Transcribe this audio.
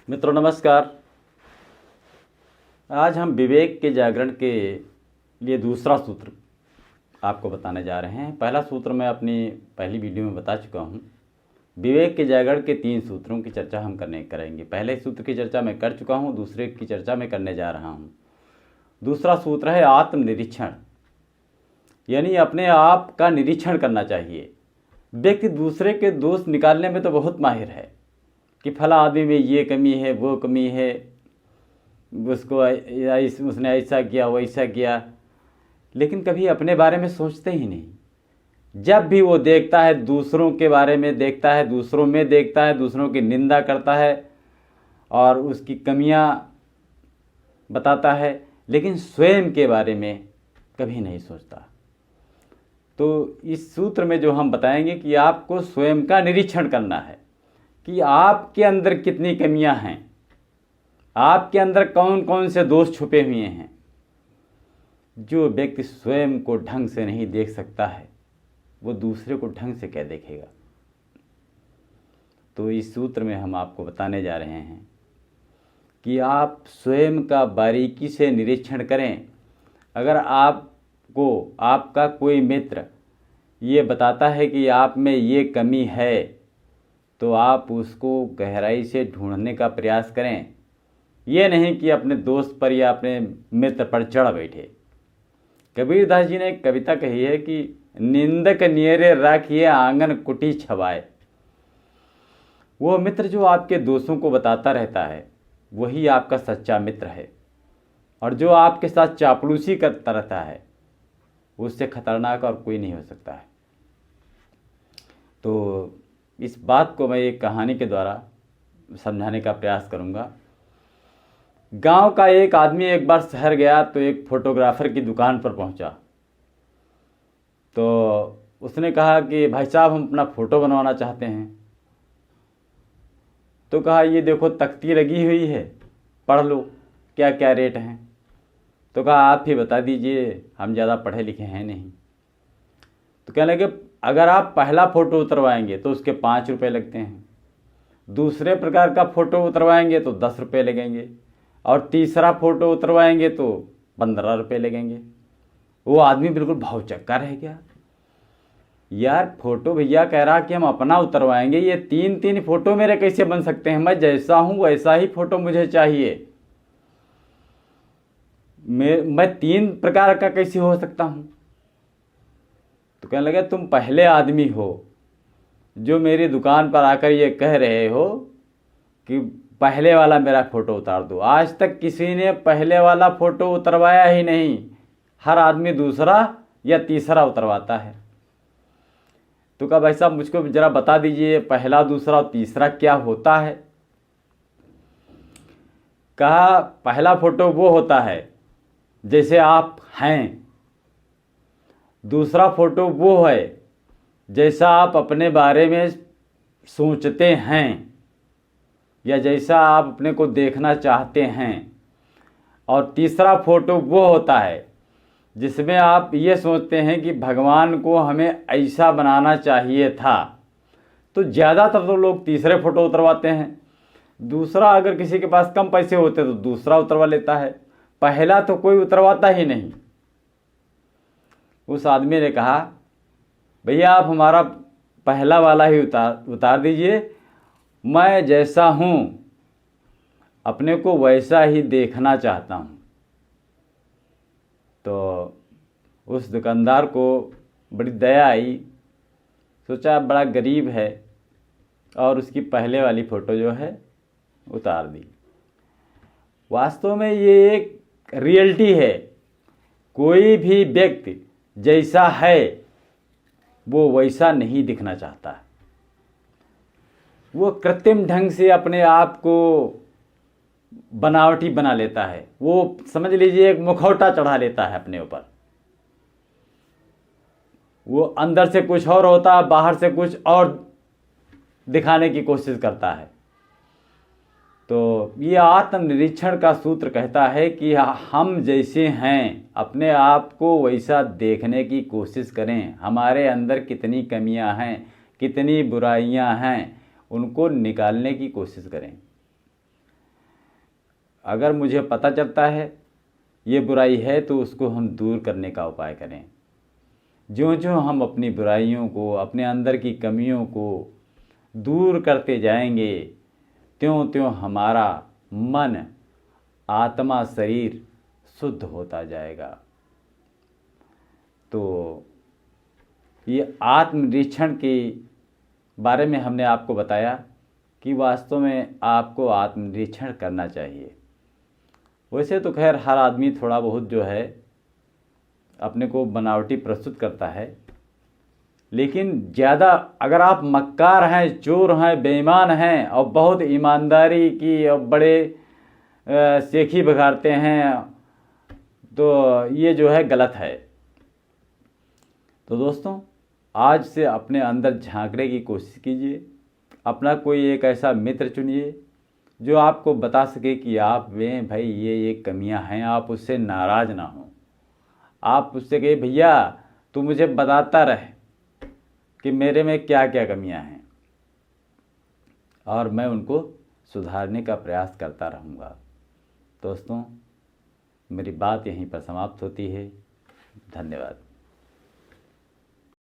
मित्रों नमस्कार। आज हम विवेक के जागरण के लिए दूसरा सूत्र आपको बताने जा रहे हैं। पहला सूत्र मैं अपनी पहली वीडियो में बता चुका हूं। विवेक के जागरण के 3 सूत्रों की चर्चा हम करेंगे। पहले सूत्र की चर्चा मैं कर चुका हूं, दूसरे की चर्चा मैं करने जा रहा हूं। दूसरा सूत्र है आत्मनिरीक्षण, यानी अपने आप का निरीक्षण करना चाहिए। व्यक्ति दूसरे के दोष निकालने में तो बहुत माहिर है कि फला आदमी में ये कमी है, वो कमी है, उसने ऐसा किया वैसा किया, लेकिन कभी अपने बारे में सोचते ही नहीं। जब भी वो देखता है दूसरों के बारे में देखता है, दूसरों में देखता है, दूसरों की निंदा करता है और उसकी कमियां बताता है, लेकिन स्वयं के बारे में कभी नहीं सोचता। तो इस सूत्र में जो हम बताएंगे कि आपको स्वयं का निरीक्षण करना है कि आपके अंदर कितनी कमियां हैं, आपके अंदर कौन कौन से दोष छुपे हुए हैं। जो व्यक्ति स्वयं को ढंग से नहीं देख सकता है वो दूसरे को ढंग से क्या देखेगा। तो इस सूत्र में हम आपको बताने जा रहे हैं कि आप स्वयं का बारीकी से निरीक्षण करें। अगर आपको आपका कोई मित्र ये बताता है कि आप में ये कमी है तो आप उसको गहराई से ढूंढने का प्रयास करें। ये नहीं कि अपने दोस्त पर या अपने मित्र पर चढ़ बैठे। कबीरदास जी ने एक कविता कही है कि निंदक नियरे राखिए आंगन कुटी छवाए। वो मित्र जो आपके दोषों को बताता रहता है वही आपका सच्चा मित्र है, और जो आपके साथ चापलूसी करता रहता है उससे खतरनाक और कोई नहीं हो सकता है। तो इस बात को मैं एक कहानी के द्वारा समझाने का प्रयास करूंगा। गांव का एक आदमी एक बार शहर गया तो एक फोटोग्राफर की दुकान पर पहुंचा। तो उसने कहा कि भाई साहब हम अपना फ़ोटो बनवाना चाहते हैं। तो कहा ये देखो तख्ती लगी हुई है, पढ़ लो क्या क्या रेट हैं। तो कहा आप ही बता दीजिए, हम ज़्यादा पढ़े लिखे हैं नहीं। तो कहने लगे अगर आप पहला फ़ोटो उतरवाएंगे तो उसके 5 रुपये लगते हैं, दूसरे प्रकार का फ़ोटो उतरवाएंगे तो 10 रुपये लगेंगे, और तीसरा फ़ोटो उतरवाएंगे तो 15 रुपये लगेंगे। वो आदमी बिल्कुल भौचक्का रह गया। यार फ़ोटो भैया कह रहा कि हम अपना उतरवाएंगे, ये 3 फ़ोटो मेरे कैसे बन सकते हैं? मैं जैसा हूँ वैसा ही फ़ोटो मुझे चाहिए। मैं 3 प्रकार का कैसे हो सकता हूँ? तो कहने लगे तुम पहले आदमी हो जो मेरी दुकान पर आकर ये कह रहे हो कि पहले वाला मेरा फ़ोटो उतार दो। आज तक किसी ने पहले वाला फ़ोटो उतरवाया ही नहीं, हर आदमी दूसरा या तीसरा उतरवाता है। तो कहा भाई साहब मुझको ज़रा बता दीजिए पहला दूसरा और तीसरा क्या होता है। कहा पहला फ़ोटो वो होता है जैसे आप हैं, दूसरा फ़ोटो वो है जैसा आप अपने बारे में सोचते हैं या जैसा आप अपने को देखना चाहते हैं, और तीसरा फ़ोटो वो होता है जिसमें आप ये सोचते हैं कि भगवान को हमें ऐसा बनाना चाहिए था। तो ज़्यादातर तो लोग तीसरे फ़ोटो उतरवाते हैं। दूसरा अगर किसी के पास कम पैसे होते तो दूसरा उतरवा लेता है, पहला तो कोई उतरवाता ही नहीं। उस आदमी ने कहा भैया आप हमारा पहला वाला ही उतार दीजिए, मैं जैसा हूँ अपने को वैसा ही देखना चाहता हूँ। तो उस दुकानदार को बड़ी दया आई, सोचा बड़ा गरीब है, और उसकी पहले वाली फ़ोटो जो है उतार दी। वास्तव में ये एक रियलिटी है। कोई भी व्यक्ति जैसा है वो वैसा नहीं दिखना चाहता। वो कृत्रिम ढंग से अपने आप को बनावटी बना लेता है। वो समझ लीजिए एक मुखौटा चढ़ा लेता है अपने ऊपर। वो अंदर से कुछ और होता है, बाहर से कुछ और दिखाने की कोशिश करता है। तो ये आत्मनिरीक्षण का सूत्र कहता है कि हम जैसे हैं अपने आप को वैसा देखने की कोशिश करें। हमारे अंदर कितनी कमियां हैं, कितनी बुराइयां हैं, उनको निकालने की कोशिश करें। अगर मुझे पता चलता है ये बुराई है तो उसको हम दूर करने का उपाय करें। ज्यों-ज्यों हम अपनी बुराइयों को, अपने अंदर की कमियों को दूर करते जाएंगे, त्यों-त्यों हमारा मन, आत्मा, शरीर शुद्ध होता जाएगा। तो ये आत्मनिरीक्षण के बारे में हमने आपको बताया कि वास्तव में आपको आत्मनिरीक्षण करना चाहिए। वैसे तो खैर हर आदमी थोड़ा बहुत जो है अपने को बनावटी प्रस्तुत करता है, लेकिन ज़्यादा अगर आप मक्कार हैं, चोर हैं, बेईमान हैं और बहुत ईमानदारी की और बड़े सेखी बघारते हैं, तो ये जो है गलत है। तो दोस्तों, आज से अपने अंदर झांकने की कोशिश कीजिए। अपना कोई एक ऐसा मित्र चुनिए जो आपको बता सके कि आप में भाई ये कमियां हैं, आप उससे नाराज़ ना हो। आप उससे कहिए भैया तू मुझे बताता रहे कि मेरे में क्या क्या कमियां हैं, और मैं उनको सुधारने का प्रयास करता रहूँगा। दोस्तों, मेरी बात यहीं पर समाप्त होती है। धन्यवाद।